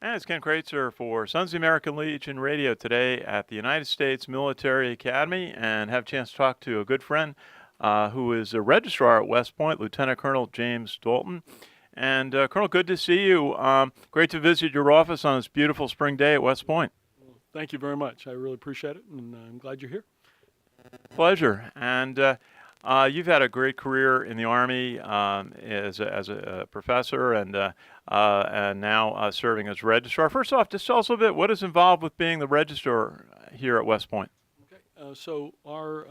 And it's Ken Kraetzer for Sons of the American Legion Radio today at the United States Military Academy, and have a chance to talk to a good friend who is a registrar at West Point, Lieutenant Colonel James Dalton. And Colonel, good to see you. Great to visit your office on this beautiful spring day at West Point. Well, thank you very much. I really appreciate it, and I'm glad you're here. Pleasure. And you've had a great career in the Army as a professor and now serving as registrar. First off, just tell us a little bit what is involved with being the registrar here at West Point. Okay. So our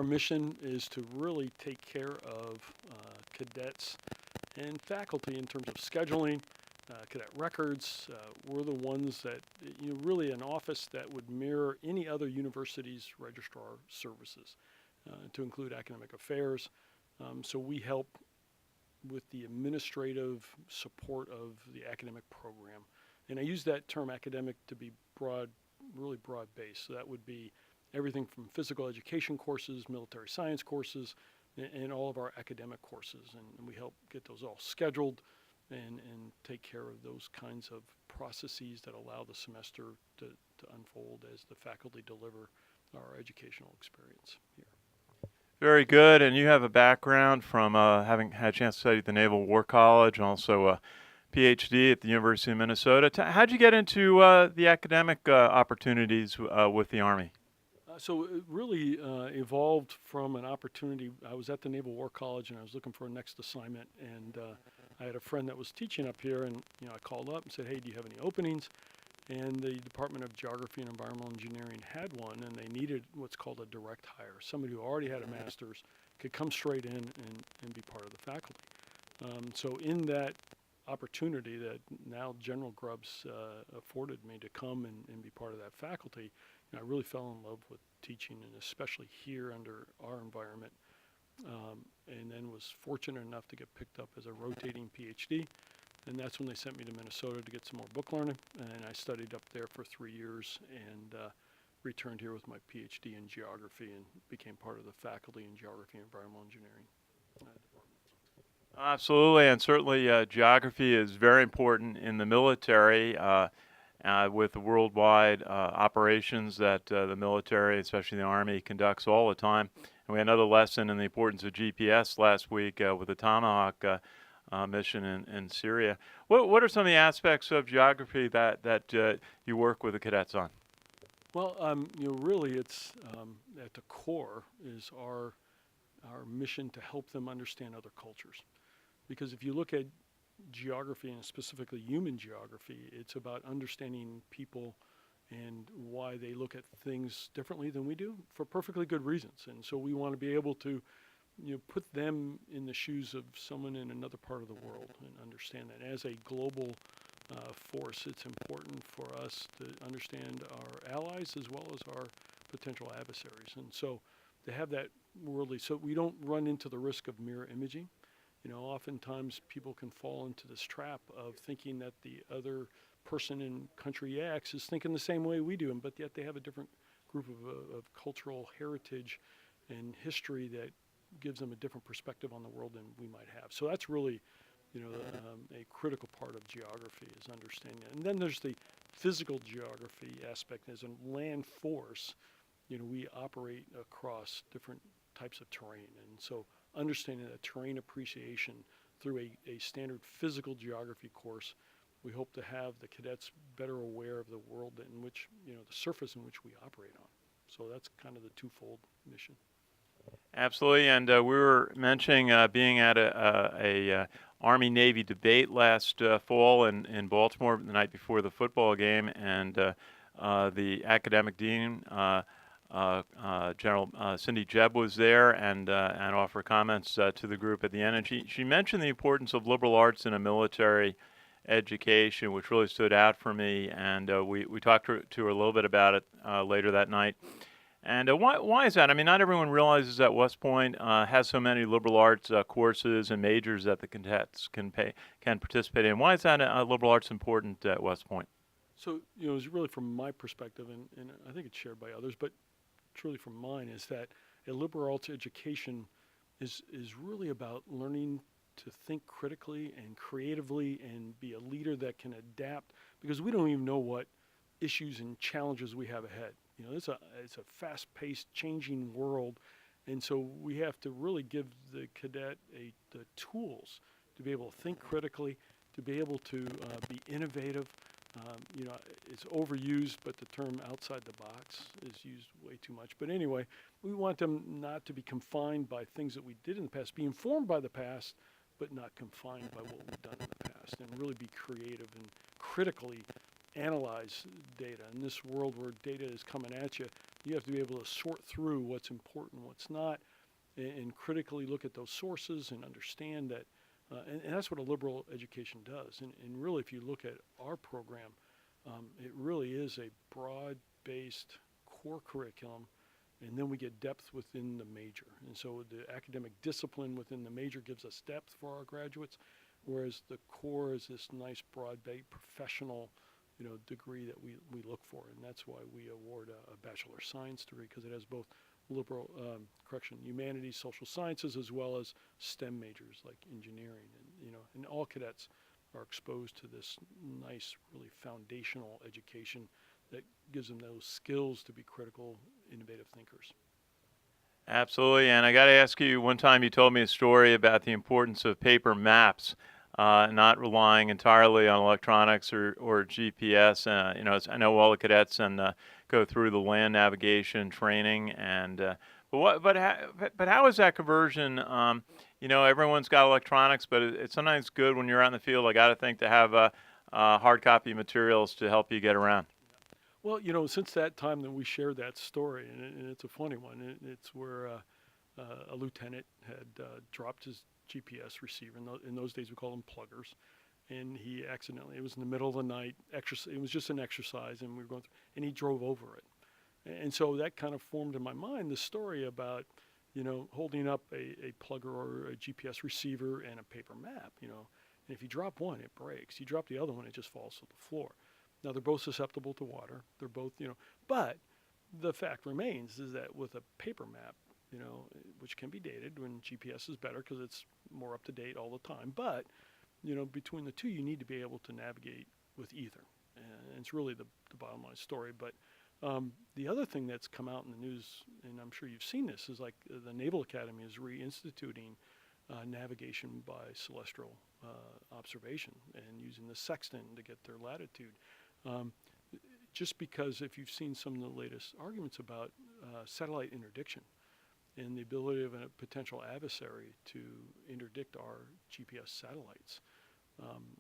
mission is to really take care of cadets and faculty in terms of scheduling, cadet records. We're the ones that, really an office that would mirror any other university's registrar services, to include academic affairs. So we help with the administrative support of the academic program. And I use that term academic to be broad, really broad-based. So that would be everything from physical education courses, military science courses, and all of our academic courses. And we help get those all scheduled and take care of those kinds of processes that allow the semester to unfold as the faculty deliver our educational experience here. Very good. And you have a background from having had a chance to study at the Naval War College, and also a PhD at the University of Minnesota. How'd you get into the academic opportunities with the Army? So it really evolved from an opportunity. I was at the Naval War College and I was looking for a next assignment, and I had a friend that was teaching up here, and I called up and said, hey, do you have any openings? And the Department of Geography and Environmental Engineering had one, and they needed what's called a direct hire. Somebody who already had a master's could come straight in and be part of the faculty. So in that opportunity that now General Grubbs afforded me to come and be part of that faculty, I really fell in love with teaching, and especially here under our environment, and then was fortunate enough to get picked up as a rotating PhD. And that's when they sent me to Minnesota to get some more book learning, and I studied up there for 3 years and returned here with my PhD in geography and became part of the faculty in geography and environmental engineering department. Absolutely, and certainly geography is very important in the military with the worldwide operations that the military, especially the Army, conducts all the time. And we had another lesson in the importance of GPS last week with the Tomahawk mission in Syria. What are some of the aspects of geography that you work with the cadets on? Well, really, it's at the core is our mission to help them understand other cultures, because if you look at geography, and specifically human geography, it's about understanding people and why they look at things differently than we do for perfectly good reasons. And so we want to be able to put them in the shoes of someone in another part of the world and understand that as a global force, it's important for us to understand our allies as well as our potential adversaries. And so to have that worldly, so we don't run into the risk of mirror imaging. Oftentimes people can fall into this trap of thinking that the other person in country X is thinking the same way we do, but yet they have a different group of cultural heritage and history that gives them a different perspective on the world than we might have. So that's really, a critical part of geography is understanding that. And then there's the physical geography aspect. As a land force, we operate across different types of terrain. And so understanding that terrain appreciation through a standard physical geography course, we hope to have the cadets better aware of the world in which, the surface in which we operate on. So that's kind of the twofold mission. Absolutely, and we were mentioning being at a Army-Navy debate last fall in Baltimore the night before the football game, and the academic dean, General Cindy Jebb, was there and offered comments to the group at the end. And she mentioned the importance of liberal arts in a military education, which really stood out for me. And we talked to her a little bit about it later that night. And why is that? I mean, not everyone realizes that West Point has so many liberal arts courses and majors that the cadets can participate in. Why is that liberal arts important at West Point? So, it's really from my perspective, and I think it's shared by others, but truly from mine, is that a liberal arts education is really about learning to think critically and creatively and be a leader that can adapt, because we don't even know what issues and challenges we have ahead. You know, it's a fast-paced, changing world, and so we have to really give the cadet the tools to be able to think critically, to be able to be innovative. You know, it's overused, but the term outside the box is used way too much. But anyway, we want them not to be confined by things that we did in the past, be informed by the past, but not confined by what we've done in the past, and really be creative and critically analyze data. In this world where data is coming at you, you have to be able to sort through what's important, what's not, and critically look at those sources and understand that. And that's what a liberal education does. And really, if you look at our program, it really is a broad-based core curriculum, and then we get depth within the major. And so the academic discipline within the major gives us depth for our graduates, whereas the core is this nice, broad-based professional, you know, degree that we look for. And that's why we award a Bachelor of Science degree, because it has both humanities, social sciences, as well as STEM majors like engineering. And, you know, and all cadets are exposed to this nice, really foundational education that gives them those skills to be critical, innovative thinkers. Absolutely. And I got to ask you, one time you told me a story about the importance of paper maps, not relying entirely on electronics or GPS. You know, I know all the cadets go through the land navigation training, and but how is that conversion? You know, everyone's got electronics, but it's sometimes good when you're out in the field. I got to think to have hard copy materials to help you get around. Well, you know, since that time that we shared that story, and it's a funny one. It's where a lieutenant had dropped his GPS receiver. In those days, we called them pluggers. And he accidentally, it was in the middle of the night, it was just an exercise, and we were going through, and he drove over it. And so that kind of formed in my mind the story about, you know, holding up a plugger or a GPS receiver and a paper map, you know. And if you drop one, it breaks. You drop the other one, it just falls to the floor. Now, they're both susceptible to water. They're both, you know, but the fact remains is that with a paper map, you know, which can be dated when GPS is better because it's more up to date all the time, but you know, between the two, you need to be able to navigate with either. And it's really the bottom line story. But the other thing that's come out in the news, and I'm sure you've seen this, is like the Naval Academy is reinstituting navigation by celestial observation and using the sextant to get their latitude. Just because if you've seen some of the latest arguments about satellite interdiction and the ability of a potential adversary to interdict our GPS satellites,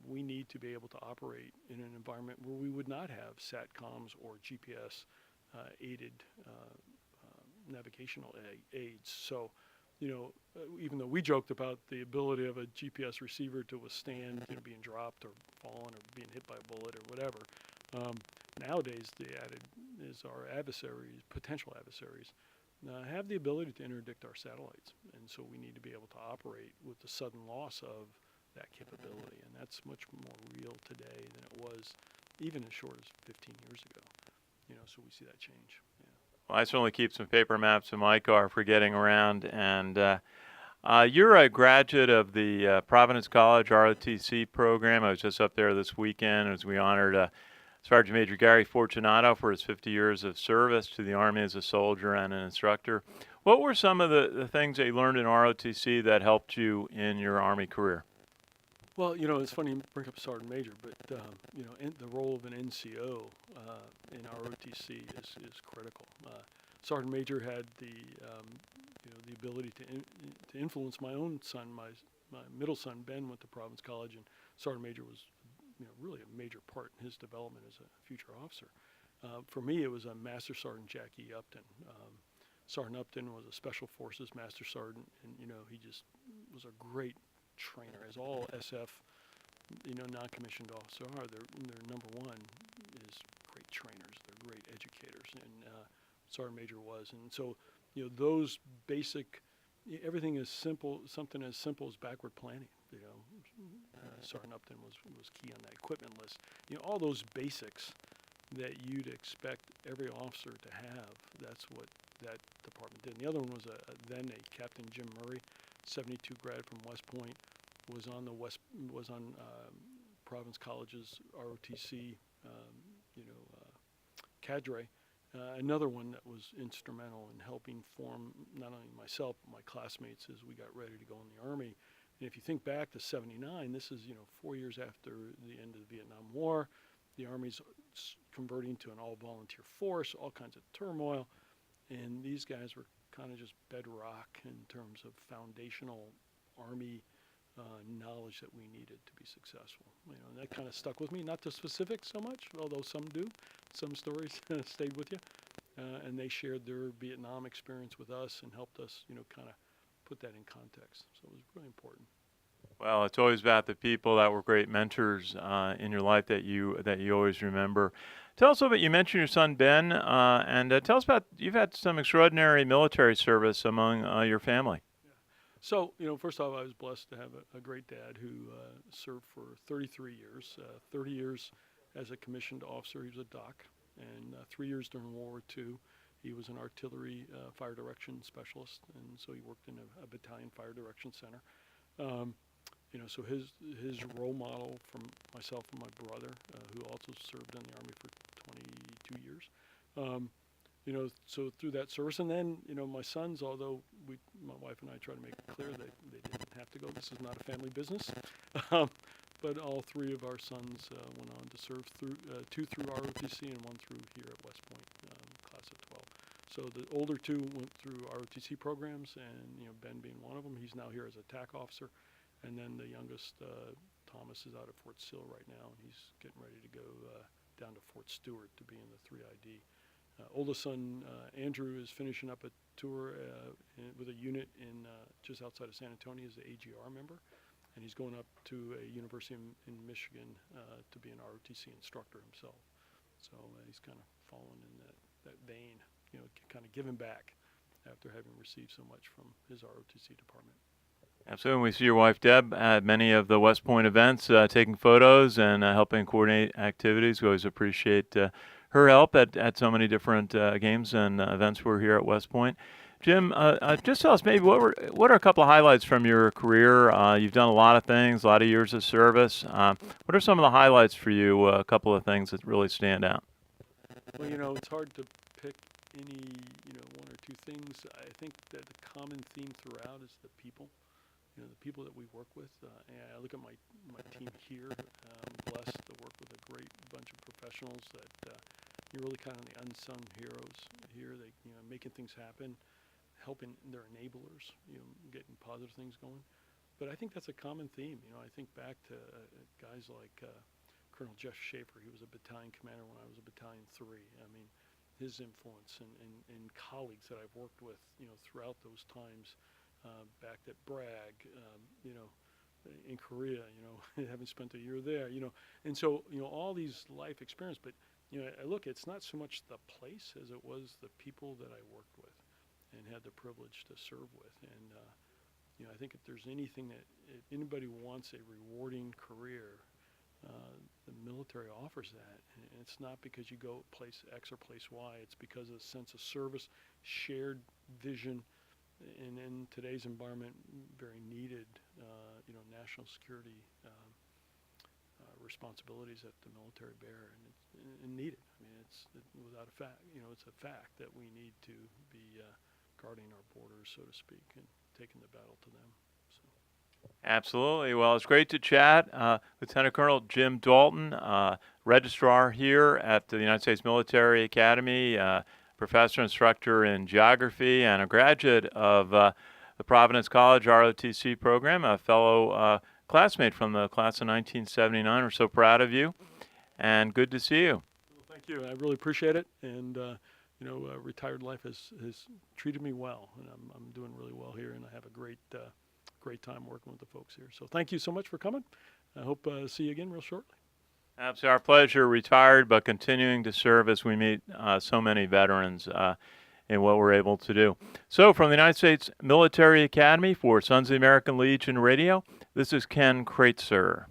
we need to be able to operate in an environment where we would not have SATCOMs or GPS aided navigational aids. So, you know, even though we joked about the ability of a GPS receiver to withstand, you know, being dropped or falling or being hit by a bullet or whatever, nowadays the added is our adversaries, potential adversaries, have the ability to interdict our satellites. And so we need to be able to operate with the sudden loss of that capability. And that's much more real today than it was even as short as 15 years ago. You know, so we see that change. Yeah. Well, I certainly keep some paper maps in my car for getting around. And you're a graduate of the Providence College ROTC program. I was just up there this weekend as we honored Sergeant Major Gary Fortunato for his 50 years of service to the Army as a soldier and an instructor. What were some of the things that you learned in ROTC that helped you in your Army career? Well, you know, it's funny you bring up Sergeant Major, but, you know, the role of an NCO in ROTC is critical. Sergeant Major had the, you know, the ability to influence my own son. My middle son, Ben, went to Providence College, and Sergeant Major was, you know, really a major part in his development as a future officer. For me, it was a Master Sergeant Jackie Upton. Sergeant Upton was a Special Forces Master Sergeant, and, you know, he just was a great trainer, as all SF, you know, non-commissioned officers are. Their number one is great trainers. They're great educators, and Sergeant Major was. And so, you know, those basic, everything is simple. Something as simple as backward planning. You know, Sergeant Upton was key on that equipment list. You know, all those basics that you'd expect every officer to have. That's what that department did. And the other one was then a Captain Jim Murray, 72 grad from West Point. was on Providence College's ROTC, cadre. Another one that was instrumental in helping form not only myself but my classmates as we got ready to go in the Army. And if you think back to '79, this is 4 years after the end of the Vietnam War. The Army's converting to an all-volunteer force, all kinds of turmoil, and these guys were kind of just bedrock in terms of foundational Army knowledge that we needed to be successful. And that kind of stuck with me. Not the specifics so much, although some do. Some stories stayed with you, and they shared their Vietnam experience with us and helped us, kind of put that in context. So it was really important. Well, it's always about the people that were great mentors in your life that you always remember. Tell us a little bit. You mentioned your son Ben, and tell us about you've had some extraordinary military service among your family. So, first off, I was blessed to have a great dad who served for 33 years, 30 years as a commissioned officer. He was a doc, and 3 years during World War II. He was an artillery fire direction specialist, and so he worked in a battalion fire direction center. So his role model from myself and my brother, who also served in the Army for 22 years. So through that service, and then, my sons, although my wife and I try to make it clear that they didn't have to go, this is not a family business, but all three of our sons went on to serve two through ROTC and one through here at West Point, class of 12. So the older two went through ROTC programs, and, Ben being one of them, he's now here as a TAC officer, and then the youngest, Thomas, is out at Fort Sill right now, and he's getting ready to go down to Fort Stewart to be in the 3ID. Oldest son, Andrew, is finishing up a tour with a unit in just outside of San Antonio as an AGR member, and he's going up to a university in Michigan to be an ROTC instructor himself. So he's kind of following in that vein, kind of giving back after having received so much from his ROTC department. Absolutely. We see your wife, Deb, at many of the West Point events, taking photos and helping coordinate activities. We always appreciate her help at so many different games and events we're here at West Point. Jim, just tell us maybe what are a couple of highlights from your career? You've done a lot of things, a lot of years of service. What are some of the highlights for you, a couple of things that really stand out? Well, it's hard to pick any, one or two things. I think that the common theme throughout is the people. The people that we work with. And I look at my team here. I'm blessed to work with a great bunch of professionals that you're really kind of the unsung heroes here. They, making things happen, helping their enablers, getting positive things going. But I think that's a common theme. I think back to guys like Colonel Jeff Schaefer. He was a battalion commander when I was a Battalion 3. I mean, his influence and colleagues that I've worked with, throughout those times. Back at Bragg, in Korea, having spent a year there, and so, all these life experience, but, I look, it's not so much the place as it was the people that I worked with and had the privilege to serve with. And, I think if there's anything if anybody wants a rewarding career, the military offers that. And it's not because you go place X or place Y, it's because of a sense of service, shared vision, and in today's environment, very needed, national security responsibilities that the military bear, and needed. I mean, it's without a fact, it's a fact that we need to be guarding our borders, so to speak, and taking the battle to them. So. Absolutely. Well, it's great to chat. Lieutenant Colonel Jim Dalton, Registrar here at the United States Military Academy, professor, instructor in geography, and a graduate of the Providence College ROTC program, a fellow classmate from the class of 1979. We're so proud of you, and good to see you. Well, thank you. I really appreciate it, and retired life has treated me well, and I'm doing really well here, and I have a great time working with the folks here. So thank you so much for coming. I hope to see you again real shortly. Absolutely, our pleasure. Retired, but continuing to serve as we meet so many veterans in what we're able to do. So, from the United States Military Academy for Sons of the American Legion Radio, this is Ken Kraetzer.